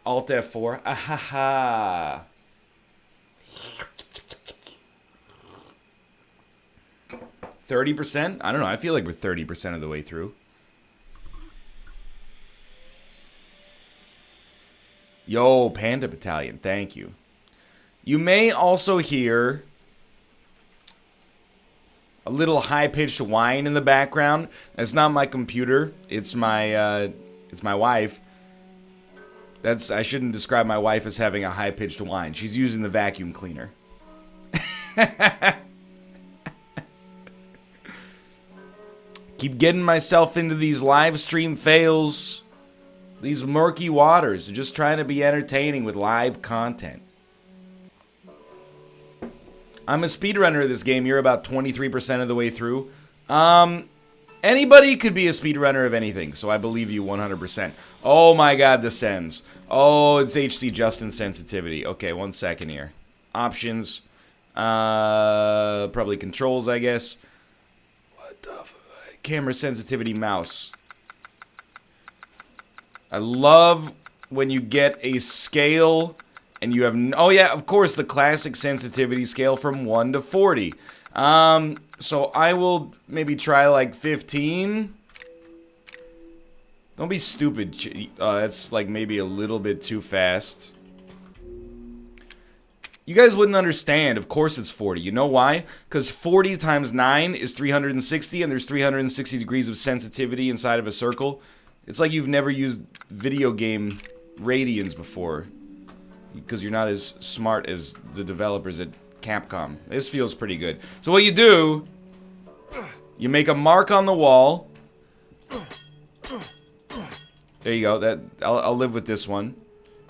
Alt F4. Ahaha. 30%? I don't know. I feel like we're 30% of the way through. Yo, Panda Battalion. Thank you. You may also hear a little high-pitched whine in the background. That's not my computer. It's my wife. I shouldn't describe my wife as having a high-pitched whine. She's using the vacuum cleaner. Keep getting myself into these live stream fails. These murky waters. Just trying to be entertaining with live content. I'm a speedrunner of this game. You're about 23% of the way through. Anybody could be a speedrunner of anything, so I believe you 100%. Oh my god, the sends. Oh, it's HC Justin sensitivity. Okay, 1 second here. Options. Probably controls, I guess. What the fuck? Camera sensitivity mouse. I love when you get a scale and you have... Oh yeah, of course, the classic sensitivity scale from 1 to 40. So I will maybe try like 15. Don't be stupid. That's like maybe a little bit too fast. You guys wouldn't understand. Of course it's 40. You know why? Because 40 times 9 is 360, and there's 360 degrees of sensitivity inside of a circle. It's like you've never used video game radians before. Because you're not as smart as the developers at Capcom. This feels pretty good. So what you do, you make a mark on the wall. There you go. I'll live with this one.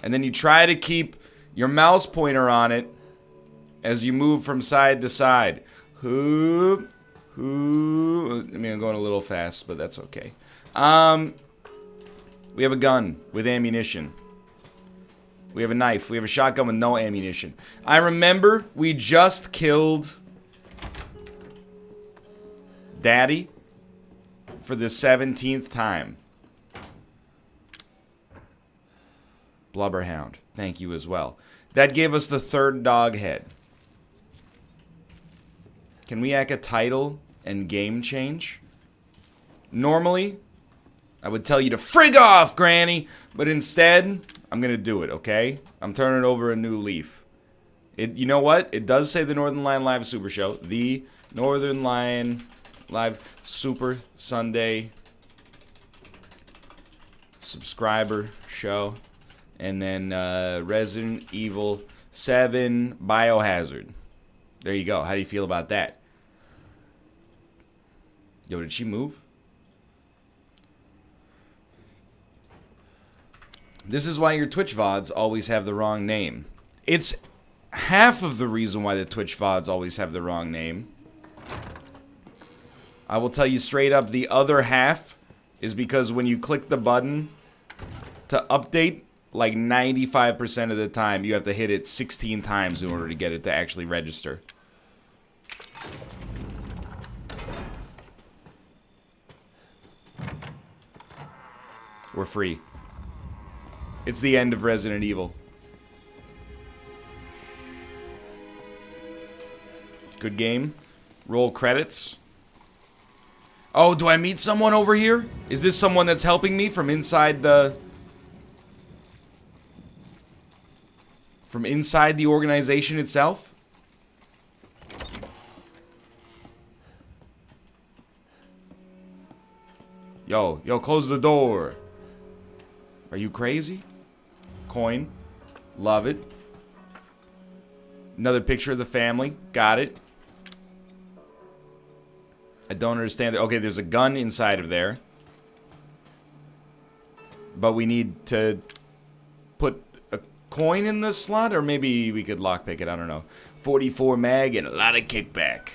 And then you try to keep your mouse pointer on it as you move from side to side. Hoop, hoop. I mean, I'm going a little fast, but that's okay. We have a gun with ammunition. We have a knife. We have a shotgun with no ammunition. I remember we just killed Daddy for the 17th time. Blubberhound. Thank you as well. That gave us the 3rd dog head. Can we act a title and game change? Normally, I would tell you to frig off, Granny, but instead, I'm gonna do it, okay? I'm turning over a new leaf. You know what? It does say the Northernlion Live Super Show. The Northernlion Live Super Sunday subscriber show. And then Resident Evil 7 Biohazard. There you go. How do you feel about that? Yo, did she move? This is why your Twitch VODs always have the wrong name. It's half of the reason why the Twitch VODs always have the wrong name. I will tell you straight up, the other half is because when you click the button to update, like 95% of the time, you have to hit it 16 times in order to get it to actually register. We're free. It's the end of Resident Evil. Good game. Roll credits. Oh, do I meet someone over here? Is this someone that's helping me from inside the... From inside the organization itself? Yo, close the door. Are you crazy? Coin. Love it. Another picture of the family. Got it. I don't understand. Okay, there's a gun inside of there. But we need to put a coin in the slot, or maybe we could lockpick it. I don't know. 44 mag and a lot of kickback.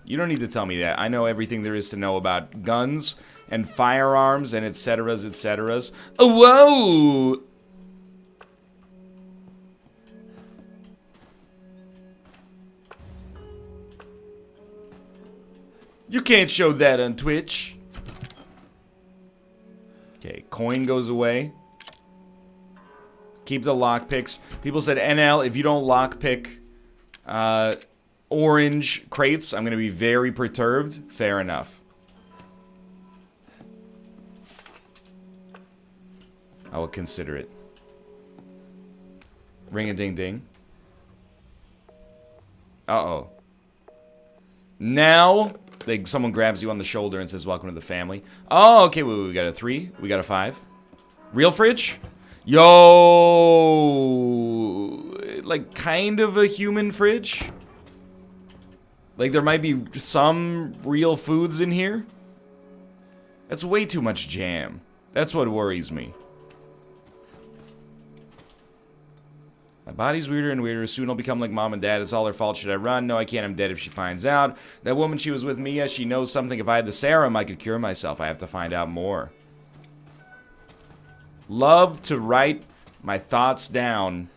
You don't need to tell me that. I know everything there is to know about guns and firearms and et ceteras, et ceteras. Oh, whoa! You can't show that on Twitch. Okay, coin goes away. Keep the lockpicks. People said, NL, if you don't lockpick orange crates, I'm going to be very perturbed. Fair enough. I will consider it. Ring-a-ding-ding. Uh-oh. Now, someone grabs you on the shoulder and says, welcome to the family. Oh, okay, wait, we got a 3. We got a 5. Real fridge? Yo! Like, kind of a human fridge? Like, there might be some real foods in here? That's way too much jam. That's what worries me. My body's weirder and weirder. Soon I'll become like mom and dad. It's all her fault. Should I run? No, I can't. I'm dead if she finds out. That woman, she was with Mia. She knows something. If I had the serum, I could cure myself. I have to find out more. Love to write my thoughts down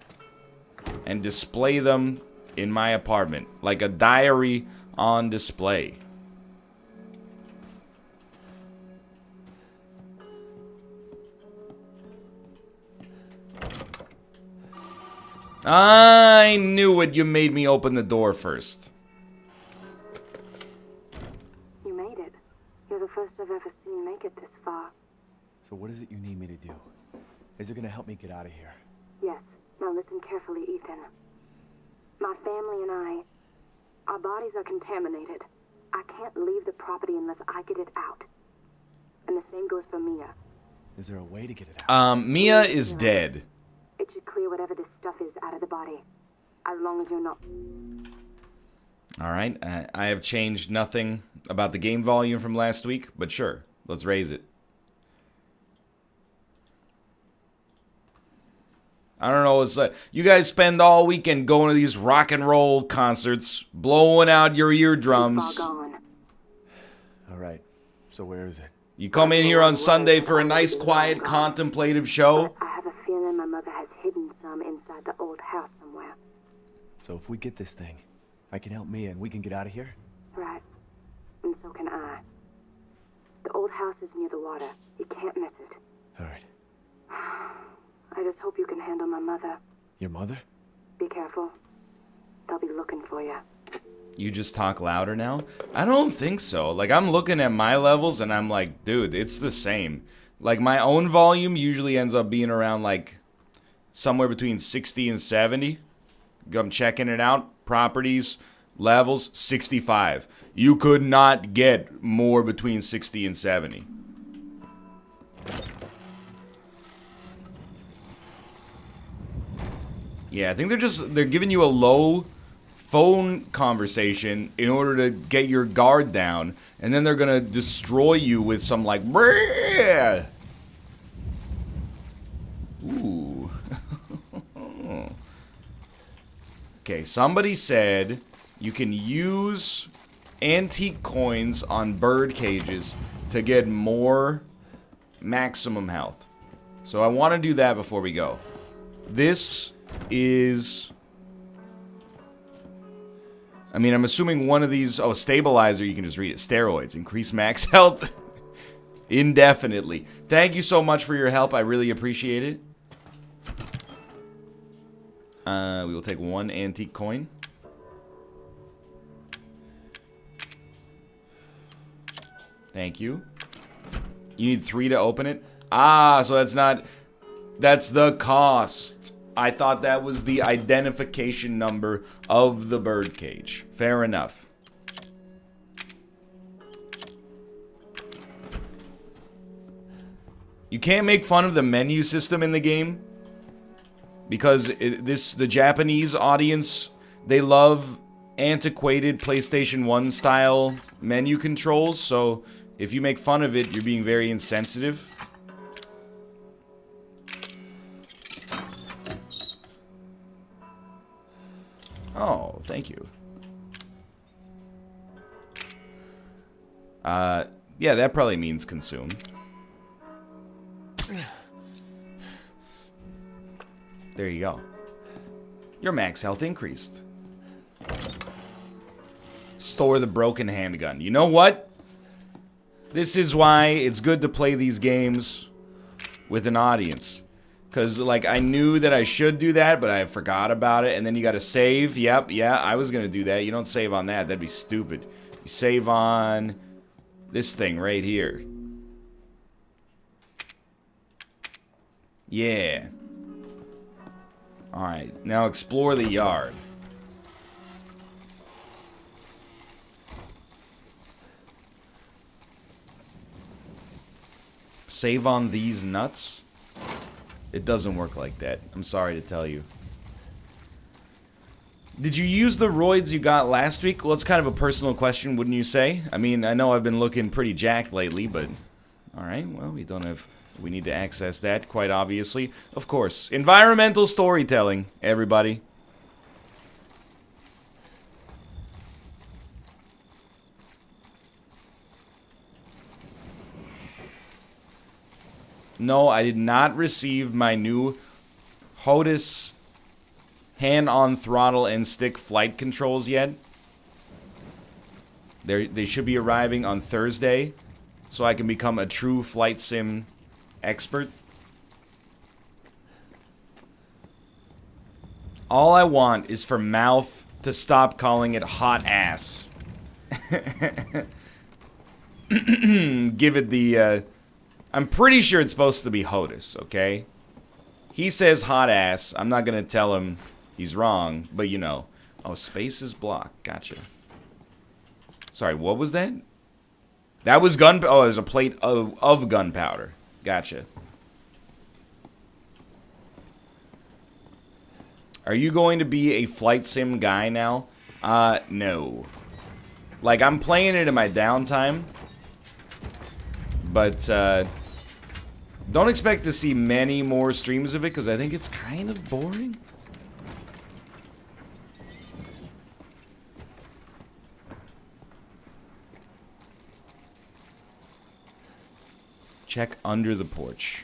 and display them in my apartment. Like a diary on display. I knew it. You made me open the door first. You made it. You're the first I've ever seen make it this far. So what is it you need me to do? Is it gonna help me get out of here? Yes. Now listen carefully, Ethan. My family and our bodies are contaminated. I can't leave the property unless I get it out. And the same goes for Mia. Is there a way to get it out? Mia is dead. It should clear whatever this stuff is out of the body. As long as you're not... Alright, I have changed nothing about the game volume from last week, but sure, let's raise it. I don't know, it's like, you guys spend all weekend going to these rock and roll concerts, blowing out your eardrums. Alright, so where is it? You come in here on Sunday for a nice, quiet, contemplative show. I have a feeling my mother has hidden some inside the old house somewhere. So if we get this thing, I can help Mia and we can get out of here? Right. And so can I. The old house is near the water. You can't miss it. Alright. I just hope you can handle my mother. Your mother? Be careful. They'll be looking for you. You just talk louder now? I don't think so. Like, I'm looking at my levels and I'm like, dude, it's the same. Like, my own volume usually ends up being around, like, somewhere between 60 and 70. I'm checking it out. Properties, levels, 65. You could not get more between 60 and 70. Yeah, I think they're giving you a low phone conversation in order to get your guard down, and then they're gonna destroy you with some like Brrr! Ooh. Okay, somebody said you can use antique coins on bird cages to get more maximum health. So I want to do that before we go. This is... I mean, I'm assuming one of these... Oh, stabilizer, you can just read it. Steroids. Increase max health indefinitely. Thank you so much for your help. I really appreciate it. We will take one antique coin. Thank you. You need 3 to open it? Ah, so that's not... That's the cost. I thought that was the identification number of the birdcage. Fair enough. You can't make fun of the menu system in the game. Because the Japanese audience, they love antiquated PlayStation 1 style menu controls. So if you make fun of it, you're being very insensitive. Oh, thank you. Yeah, that probably means consume. There you go. Your max health increased. Store the broken handgun. You know what? This is why it's good to play these games with an audience. Because, like, I knew that I should do that, but I forgot about it. And then you got to save. Yep, yeah, I was going to do that. You don't save on that. That'd be stupid. You save on this thing right here. Yeah. Alright, now explore the yard. Save on these nuts? It doesn't work like that. I'm sorry to tell you. Did you use the roids you got last week? Well, it's kind of a personal question, wouldn't you say? I mean, I know I've been looking pretty jacked lately, but... Alright, well, we don't have... We need to access that, quite obviously. Of course. Environmental storytelling, everybody. No, I did not receive my new HOTAS hand-on throttle and stick flight controls yet. They should be arriving on Thursday, so I can become a true flight sim expert. All I want is for Mouth to stop calling it hot ass. Give it the, I'm pretty sure it's supposed to be HOTAS, okay? He says hot ass. I'm not gonna tell him he's wrong, but you know. Oh, space is blocked. Gotcha. Sorry, what was that? That was gun... Oh, it was a plate of gunpowder. Gotcha. Are you going to be a flight sim guy now? No. Like, I'm playing it in my downtime. But, don't expect to see many more streams of it, because I think it's kind of boring. Check under the porch.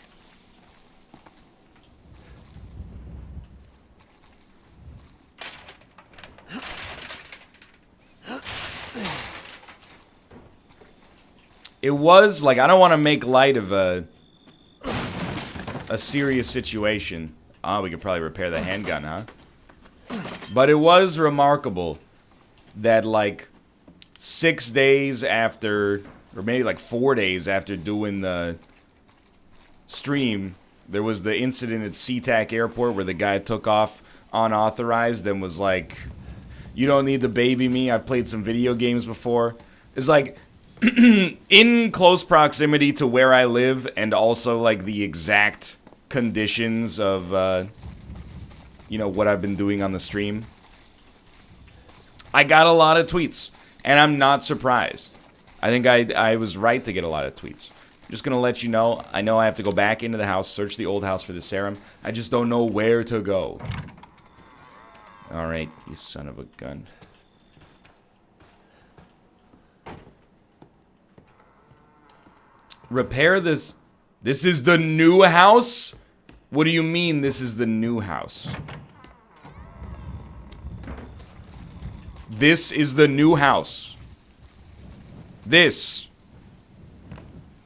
It was, like, I don't want to make light of a serious situation. Oh, we could probably repair the handgun, huh? But it was remarkable that, like, 6 days after, or maybe like 4 days after doing the stream, there was the incident at SeaTac Airport where the guy took off unauthorized and was like, "You don't need to baby me, I've played some video games before." It's like, in close proximity to where I live, and also, like, the exact conditions of, you know, what I've been doing on the stream. I got a lot of tweets, and I'm not surprised. I think I was right to get a lot of tweets. I'm just gonna let you know, I know I have to go back into the house, search the old house for the serum. I just don't know where to go. Alright, you son of a gun. Repair this. This is the new house? What do you mean this is the new house? This is the new house. This.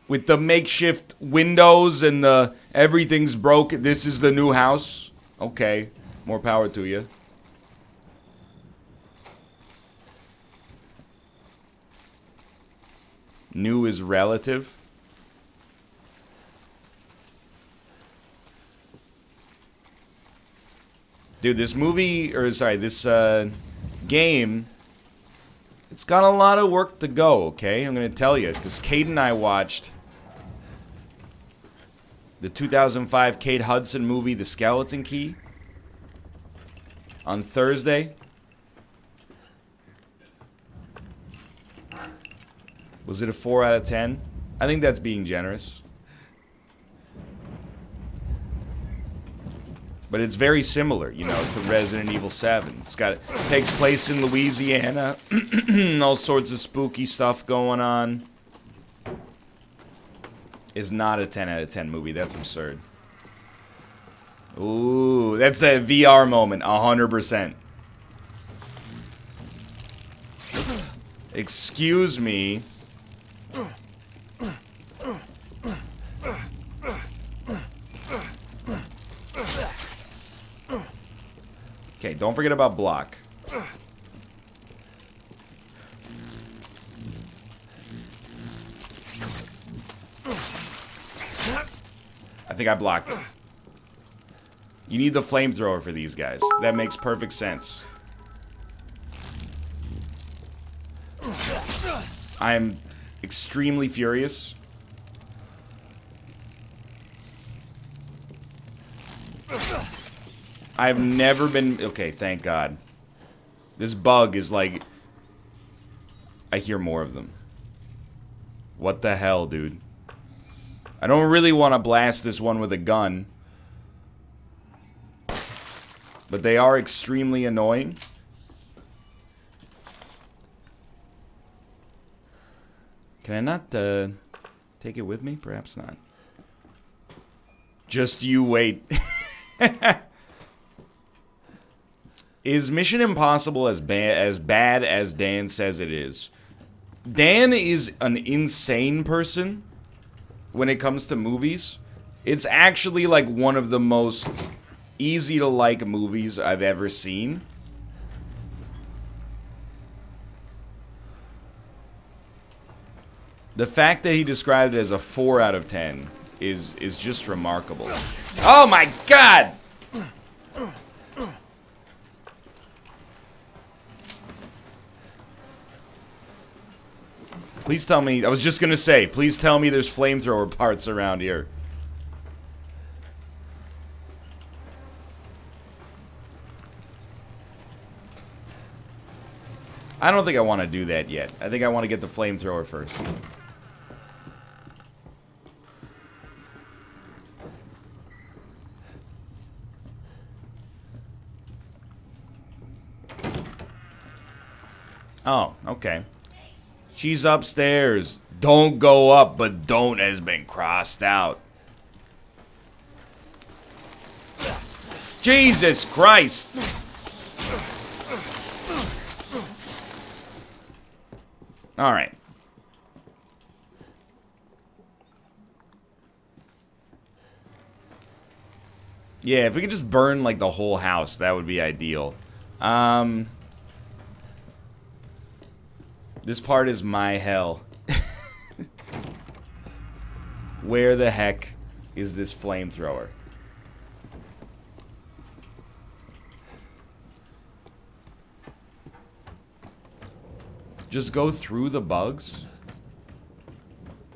With the makeshift windows and the everything's broken. This is the new house? Okay. More power to you. New is relative. Dude, this movie, or sorry, this game, it's got a lot of work to go, okay? I'm gonna tell you, because Kate and I watched the 2005 Kate Hudson movie, The Skeleton Key, on Thursday. Was it a 4 out of 10? I think that's being generous. But it's very similar, you know, to Resident Evil 7. Takes place in Louisiana. All sorts of spooky stuff going on. Is not a 10 out of 10 movie. That's absurd. Ooh, that's a VR moment. 100%. Excuse me. Okay, don't forget about block. I think I blocked it. You need the flamethrower for these guys. That makes perfect sense. I'm extremely furious. I've never been... Okay, thank God. This bug is like... I hear more of them. What the hell, dude? I don't really want to blast this one with a gun. But they are extremely annoying. Can I not take it with me? Perhaps not. Just you wait. Is Mission Impossible as bad as Dan says it is? Dan is an insane person when it comes to movies. It's actually like one of the most easy to like movies I've ever seen. The fact that he described it as a 4 out of 10 is just remarkable. Oh my God! Please tell me, I was just gonna say, please tell me there's flamethrower parts around here. I don't think I want to do that yet. I think I want to get the flamethrower first. Oh, okay. She's upstairs. Don't go up, but don't has been crossed out. Jesus Christ! Alright. Yeah, if we could just burn, like, the whole house, that would be ideal. This part is my hell. Where the heck is this flamethrower? Just go through the bugs?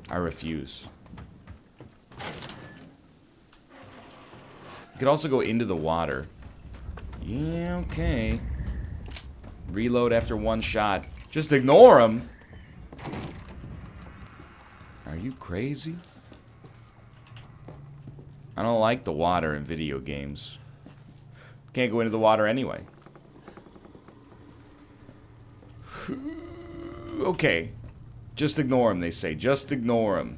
I refuse. You could also go into the water. Yeah, okay. Reload after one shot. Just ignore him. Are you crazy? I don't like the water in video games. Can't go into the water anyway. Okay. Just ignore him, they say. Just ignore him.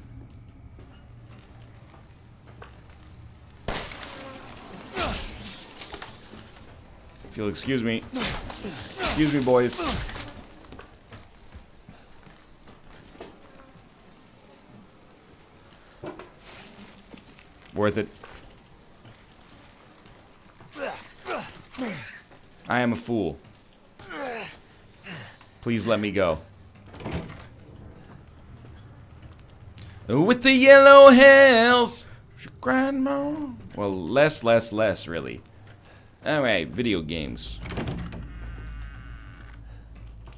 If you'll excuse me. Excuse me, boys. Worth it. I am a fool. Please let me go. With the yellow hills, grandma. Well, less, really. Alright, video games.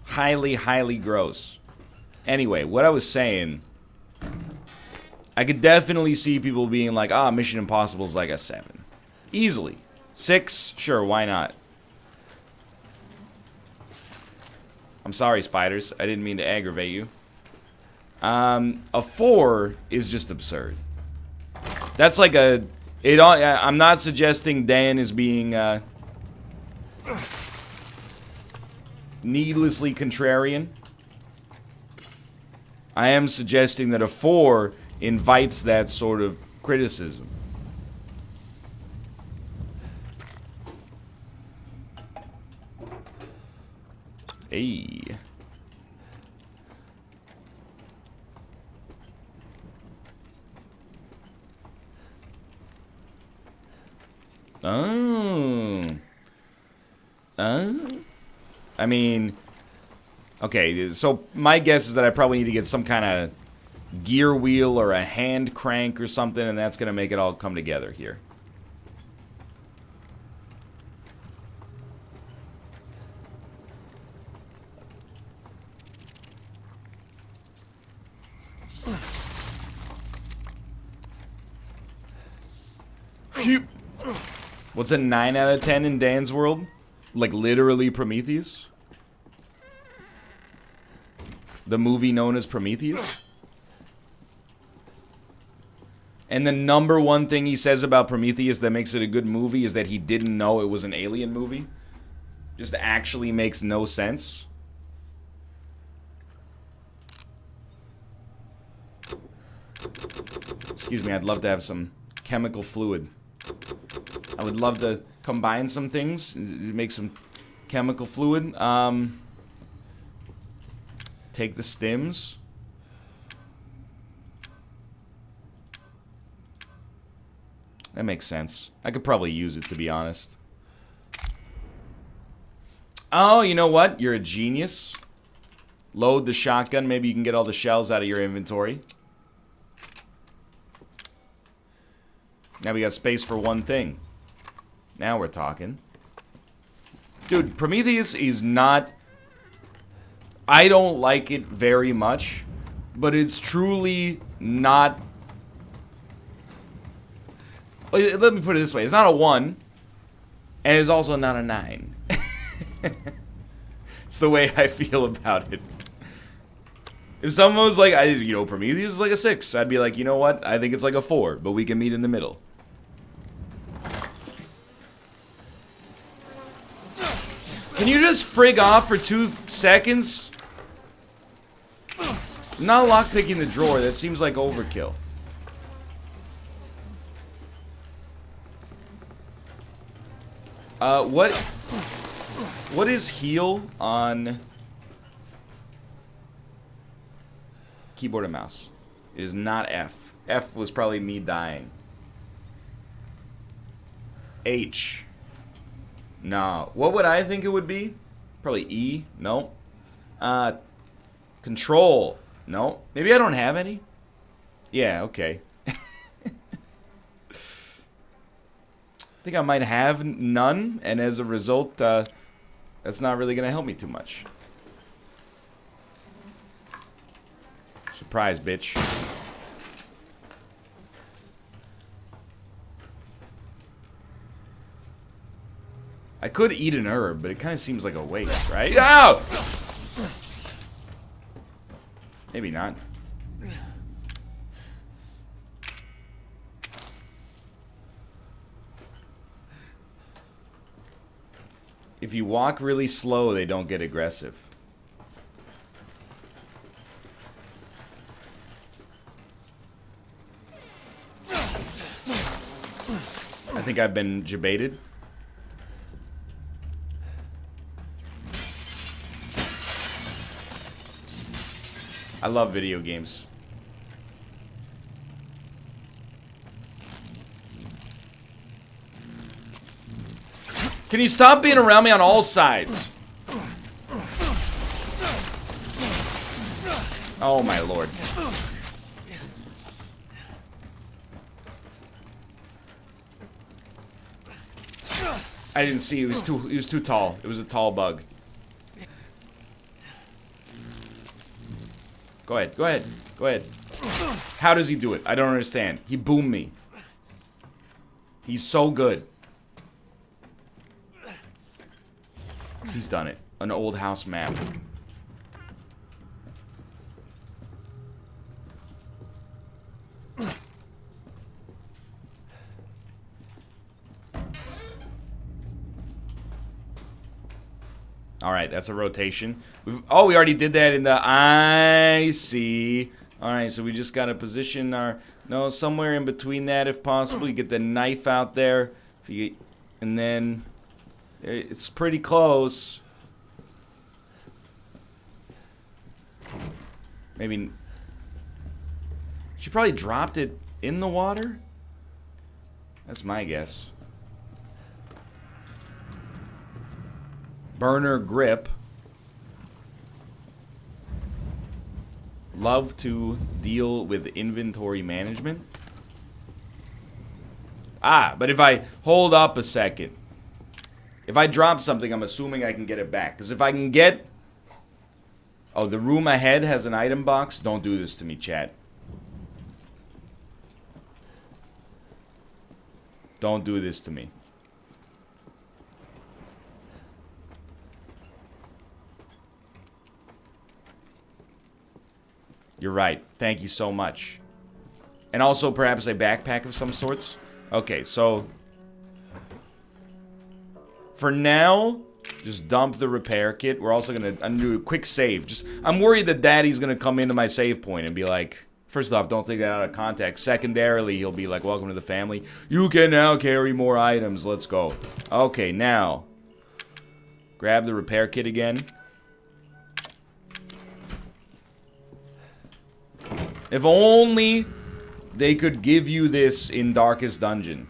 Highly gross. Anyway, what I was saying, I could definitely see people being like, ah, Mission Impossible is like a 7. Easily. 6? Sure, why not? I'm sorry, spiders. I didn't mean to aggravate you. A 4 is just absurd. That's like a... I'm not suggesting Dan is being, needlessly contrarian. I am suggesting that a 4 invites that sort of criticism. Hey. Oh. I mean, okay, so my guess is that I probably need to get some kind of gear wheel or a hand crank or something, and that's going to make it all come together here. What's a 9 out of 10 in Dan's world? Like literally Prometheus? The movie known as Prometheus? And the number one thing he says about Prometheus that makes it a good movie is that he didn't know it was an alien movie. Just actually makes no sense. Excuse me, I'd love to have some chemical fluid. I would love to combine some things, make some chemical fluid. Take the stems. That makes sense. I could probably use it, to be honest. Oh, you know what? You're a genius. Load the shotgun. Maybe you can get all the shells out of your inventory. Now we got space for one thing. Now we're talking. Dude, Prometheus is not... I don't like it very much, but it's truly not... Let me put it this way. It's not a 1, and it's also not a 9. It's the way I feel about it. If someone was like, Prometheus is like a 6, I'd be like, you know what? I think it's like a 4, but we can meet in the middle. Can you just frig off for 2 seconds? I'm not lockpicking the drawer. That seems like overkill. What is heal on keyboard and mouse? It is not F. F was probably me dying. H. No. What would I think it would be? Probably E. No. Control. No. Maybe I don't have any? Yeah, okay. I think I might have none, and as a result, that's not really going to help me too much. Surprise, bitch. I could eat an herb, but it kind of seems like a waste, right? Ow! Maybe not. If you walk really slow, they don't get aggressive. I think I've been jebaited. I love video games. Can you stop being around me on all sides? Oh my lord. I didn't see. He was too tall. It was a tall bug. Go ahead. Go ahead. Go ahead. How does he do it? I don't understand. He boomed me. He's so good. He's done it. An old house map. Alright, that's a rotation. We already did that in the... I see. Alright, so we just gotta position our... No, somewhere in between that if possible. You get the knife out there. And then... It's pretty close. Maybe... She probably dropped it in the water? That's my guess. Burner grip. Love to deal with inventory management. Ah, but if I hold up a second. If I drop something, I'm assuming I can get it back. Because if I can get... Oh, the room ahead has an item box? Don't do this to me, chat. Don't do this to me. You're right. Thank you so much. And also perhaps a backpack of some sorts. Okay, so... For now, just dump the repair kit. We're also gonna do a quick save. I'm worried that Daddy's gonna come into my save point and be like, first off, don't take that out of context. Secondarily, he'll be like, welcome to the family. You can now carry more items. Let's go. Okay, now. Grab the repair kit again. If only they could give you this in Darkest Dungeon.